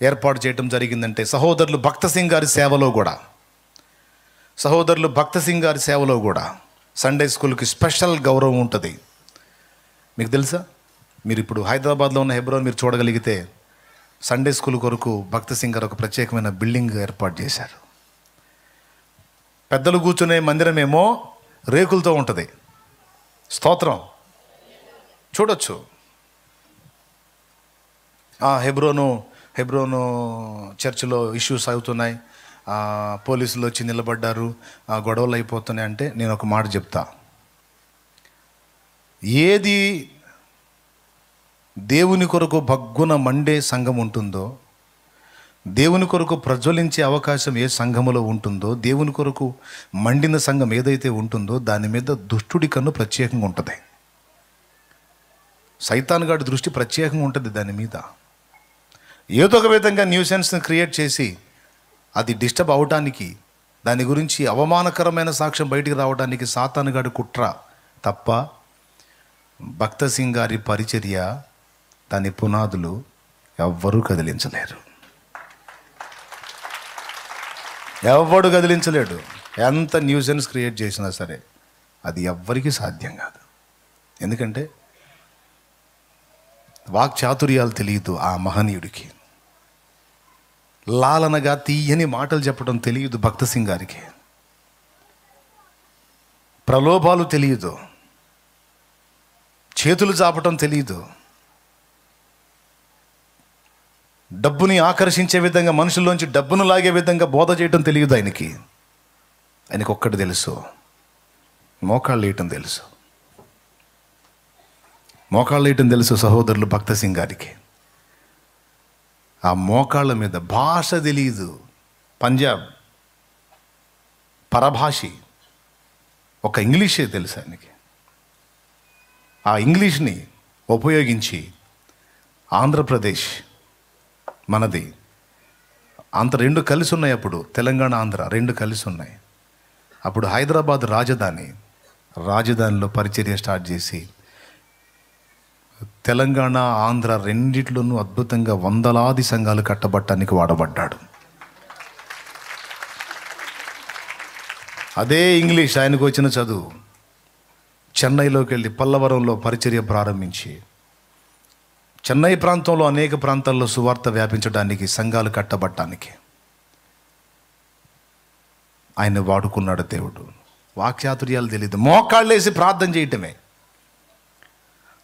ఏర్పాటు చేయటం జరిగిందంటే సహోదరులు భక్త సింగ్ గారి సేవలో కూడా సండే స్కూల్కి స్పెషల్ గౌరవం ఉంటుంది. మీకు తెలుసా? మీరు ఇప్పుడు హైదరాబాద్లో ఉన్న హెబ్రోన్ మీరు చూడగలిగితే సండే స్కూల్ కొరకు భక్త సింగ్ గారు ఒక ప్రత్యేకమైన బిల్డింగ్ ఏర్పాటు చేశారు. పెద్దలు కూర్చునే మందిరమేమో రేకులతో ఉంటుంది. స్తోత్రం. చూడొచ్చు. హెబ్రోను చర్చిలో ఇష్యూస్ అవుతున్నాయి, పోలీసులు వచ్చి నిలబడ్డారు, గొడవలు అయిపోతున్నాయి అంటే నేను ఒక మాట చెప్తా. ఏది దేవుని కొరకు భగ్గున మండే సంఘం ఉంటుందో, దేవుని కొరకు ప్రజ్వలించే అవకాశం ఏ సంఘములో ఉంటుందో, దేవుని కొరకు మండిన సంఘం ఏదైతే ఉంటుందో దాని మీద దుష్టుడి కన్ను ప్రత్యేకంగా ఉంటుంది. సైతాన్ గాడి దృష్టి ప్రత్యేకంగా ఉంటుంది దాని మీద. ఏదో ఒక విధంగా న్యూసెన్స్ని క్రియేట్ చేసి అది డిస్టర్బ్ అవడానికి, దాని గురించి అవమానకరమైన సాక్ష్యం బయటికి రావడానికి సాతాను గాడి కుట్ర తప్ప భక్త సింగ్ గారి పరిచర్య, దాని పునాదులు ఎవ్వరూ కదిలించలేరు. ఎవ్వడు కదిలించలేడు. ఎంత న్యూసెన్స్ క్రియేట్ చేసినా సరే అది ఎవ్వరికీ సాధ్యం కాదు. ఎందుకంటే వాక్చాతుర్యాలు తెలియదు ఆ మహనీయుడికి. లాలనగా తీయని మాటలు చెప్పడం తెలియదు భక్త సింగ్ గారికి. ప్రలోభాలు తెలియదు, చేతులు చాపటం తెలియదు, డబ్బుని ఆకర్షించే విధంగా, మనుషుల్లోంచి డబ్బును లాగే విధంగా బోధ చేయటం తెలియదు ఆయనకి. ఆయనకు ఒక్కటి తెలుసు, మోకాళ్ళు వేయటం తెలుసు. మోకాళ్ళు వేయటం తెలుసు సహోదరులు భక్త సింగ్ గారికి. ఆ మోకాళ్ళ మీద భాష తెలియదు, పంజాబ్ పరభాషి, ఒక ఇంగ్లీషే తెలుసు ఆయనకి. ఆ ఇంగ్లీష్ని ఉపయోగించి ఆంధ్రప్రదేశ్ మనది, అంత రెండు కలిసి ఉన్నాయి. అప్పుడు తెలంగాణ ఆంధ్ర రెండు కలిసి ఉన్నాయి. అప్పుడు హైదరాబాద్ రాజధానిలో పరిచర్య స్టార్ట్ చేసి తెలంగాణ ఆంధ్ర రెండిట్లోనూ అద్భుతంగా వందలాది సంఘాలు కట్టబట్టడానికి వాడబడ్డాడు. అదే ఇంగ్లీష్ ఆయనకు వచ్చిన చదువు. చెన్నైలోకి వెళ్ళి పల్లవరంలో పరిచర్య ప్రారంభించి చెన్నై ప్రాంతంలో అనేక ప్రాంతాల్లో సువార్త వ్యాపించడానికి, సంఘాలు కట్టబట్టడానికి ఆయన వాడుకున్నాడు దేవుడు. వాక్చాతుర్యాలు తెలియదు, మోకాళ్ళేసి ప్రార్థన చేయటమే.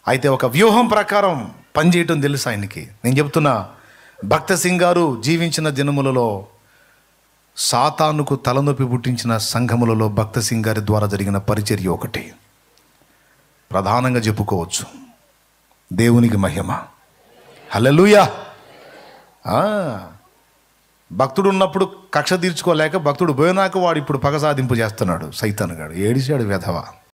అయితే ఒక వ్యూహం ప్రకారం పనిచేయటం తెలుసు ఆయనకి. నేను చెప్తున్నా, భక్త సింగ్ గారు జీవించిన దినములలో సాతానుకు తలనొప్పి పుట్టించిన సంఘములలో భక్త సింగ్ గారి ద్వారా జరిగిన పరిచర్య ఒకటి ప్రధానంగా చెప్పుకోవచ్చు. దేవునికి మహిమ. హల్లెలూయా. భక్తుడు ఉన్నప్పుడు కక్ష తీర్చుకోలేక, భక్తుడు పోయినాక వాడు ఇప్పుడు పగ సాధింపు చేస్తున్నాడు. సైతాను గాడు ఏడిశాడు, వెధవ.